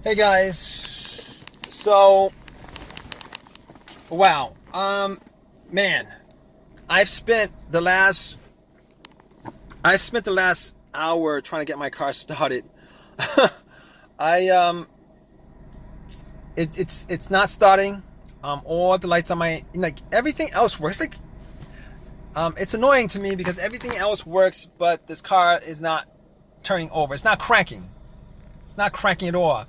Hey guys, so wow, man, I've spent the last hour trying to get my car started. I it's not starting. All the lights on my, like, everything else works. Like, it's annoying to me because everything else works, but this car is not turning over. It's not cranking. It's not cranking at all.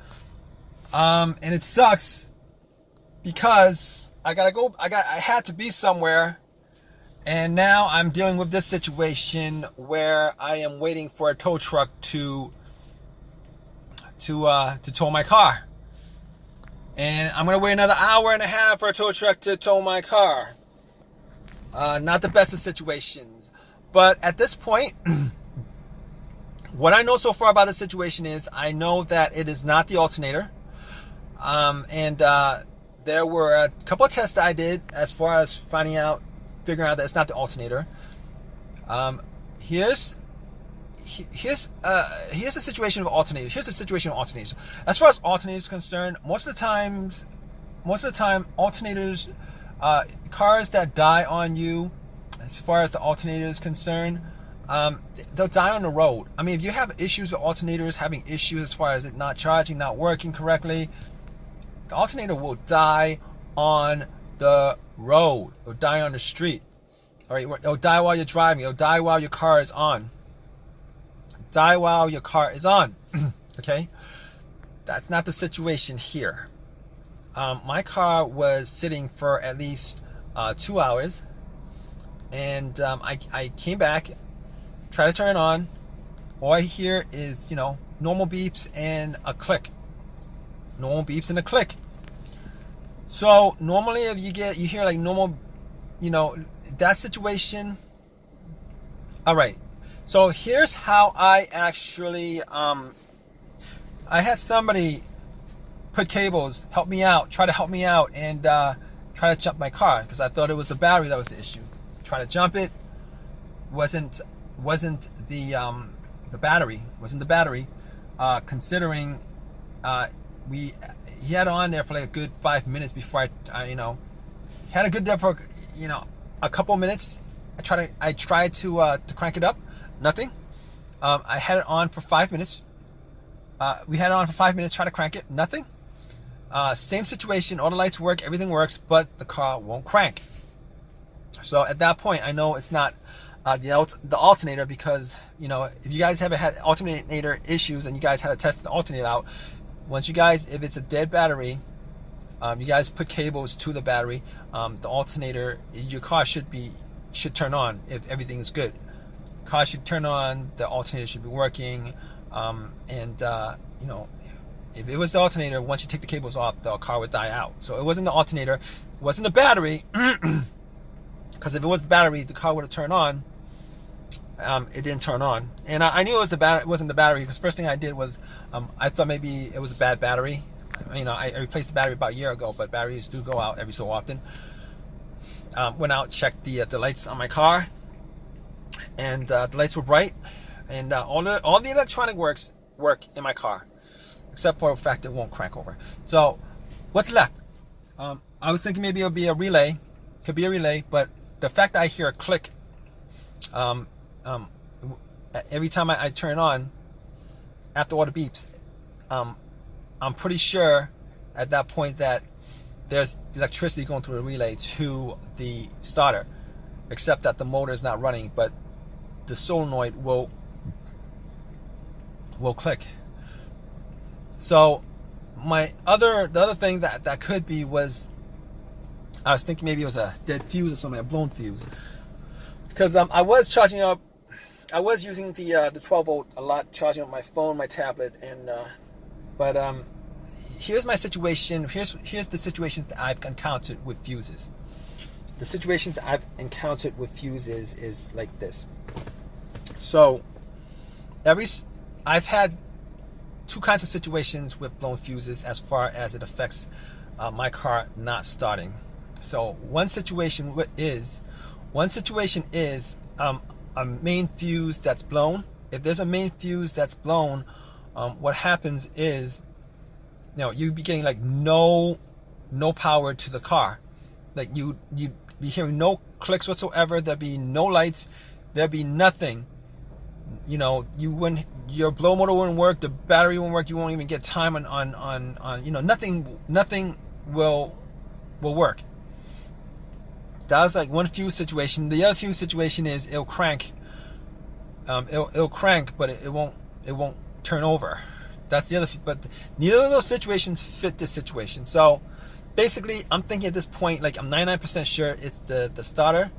And it sucks because I had to be somewhere, and now I'm dealing with this situation where I am waiting for a tow truck to tow my car. And I'm gonna wait another hour and a half for a tow truck to tow my car. Not the best of situations. But at this point, what I know so far about the situation is I know that it is not the alternator. There were a couple of tests that I did as far as figuring out that it's not the alternator. Here's the situation of alternators. Here's the situation of alternators. As far as alternators is concerned, most of the time, alternators, cars that die on you, as far as the alternator is concerned, they'll die on the road. I mean, if you have issues with alternators, having issues as far as it not charging, not working correctly, the alternator will die on the road. It'll die on the street. All right, it'll die while you're driving. It'll die while your car is on. Die while your car is on. Okay, that's not the situation here. My car was sitting for at least 2 hours, and I came back, tried to turn it on. All I hear is, normal beeps and a click. Normal beeps and a click. So normally if you hear like normal, that situation. All right. So here's how I actually, I had somebody put cables, try to help me out, and try to jump my car because I thought it was the battery that was the issue. Try to jump it, wasn't the battery, considering he had it on there for like a good 5 minutes before I had a good there for a couple minutes. I tried to crank it up. Nothing. I had it on for 5 minutes. We had it on for 5 minutes, try to crank it. Nothing. Same situation. All the lights work. Everything works, but the car won't crank. So at that point, I know it's not the alternator, because if you guys haven't had alternator issues and you guys had to test the alternator out, if it's a dead battery, you guys put cables to the battery. The alternator, your car should turn on if everything is good. Car should turn on, the alternator should be working, if it was the alternator, once you take the cables off, the car would die out. So it wasn't the alternator, it wasn't the battery, because if it was the battery, the car would have turned on. It didn't turn on, and I knew it wasn't the battery, because first thing I did was I thought maybe it was a bad battery. I replaced the battery about a year ago, but batteries do go out every so often. Went out, checked the lights on my car, and the lights were bright, and all the electronic work in my car, except for the fact it won't crank over. So what's left? I was thinking maybe it'll be a relay. Could be a relay, but the fact that I hear a click every time I turn it on, after all the beeps, I'm pretty sure at that point that there's electricity going through the relay to the starter, except that the motor is not running, but the solenoid will click. So the other thing that could be was, I was thinking maybe it was a dead fuse or something, a blown fuse, because I was charging up. I was using the 12 volt a lot, charging up my phone, my tablet, and but here's my situation. Here's the situations that I've encountered with fuses. The situations that I've encountered with fuses is like this. So I've had two kinds of situations with blown fuses as far as it affects my car not starting. So one situation is a main fuse that's blown. If there's a main fuse that's blown, what happens is you'd be getting like no power to the car. Like you'd be hearing no clicks whatsoever. There'd be no lights. There'd be nothing. Your blow motor wouldn't work. The battery won't work. You won't even get time on nothing will work. That was like one fuse situation. The other fuse situation is it'll crank. It'll crank, but it won't turn over. That's the other. But neither of those situations fit this situation. So basically, I'm thinking at this point, like I'm 99% sure it's the starter.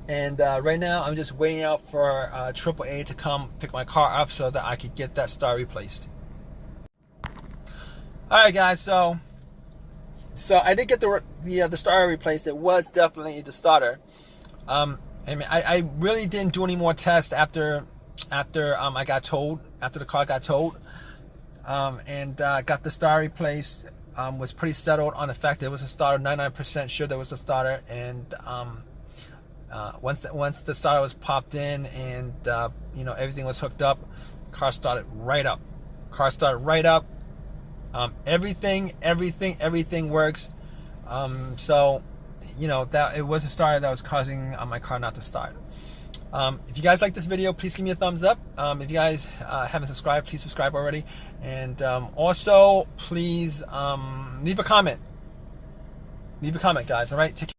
And right now, I'm just waiting out for AAA to come pick my car up so that I could get that starter replaced. All right, guys. So I did get the starter replaced. It was definitely the starter. I really didn't do any more tests after I got towed, after the car got towed, and got the starter replaced. Was pretty settled on the fact that it was a starter. 99% sure there was a starter, and once the starter was popped in and everything was hooked up, car started right up. Everything works. So that it was a starter that was causing my car not to start. If you guys like this video, please give me a thumbs up. If you guys haven't subscribed, please subscribe already. And also, please leave a comment. Guys. All right, take care.